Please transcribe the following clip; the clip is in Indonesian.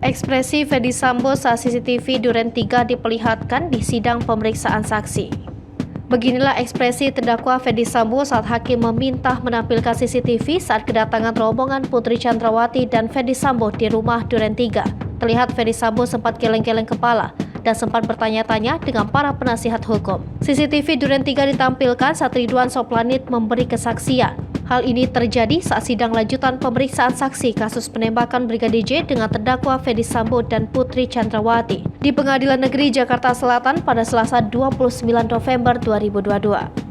Ekspresi Ferdy Sambo saat CCTV Duren 3 diperlihatkan di sidang pemeriksaan saksi. Beginilah ekspresi terdakwa Ferdy Sambo saat hakim meminta menampilkan CCTV saat kedatangan rombongan Putri Chandrawati dan Ferdy Sambo di rumah Duren 3. Terlihat Ferdy Sambo sempat geleng-geleng kepala dan sempat bertanya-tanya dengan para penasihat hukum. CCTV Duren 3 ditampilkan saat Ridwan Soplanit memberi kesaksian. Hal ini terjadi saat sidang lanjutan pemeriksaan saksi kasus penembakan Brigadir J dengan terdakwa Ferdy Sambo dan Putri Chandrawati di Pengadilan Negeri Jakarta Selatan pada Selasa 29 November 2022.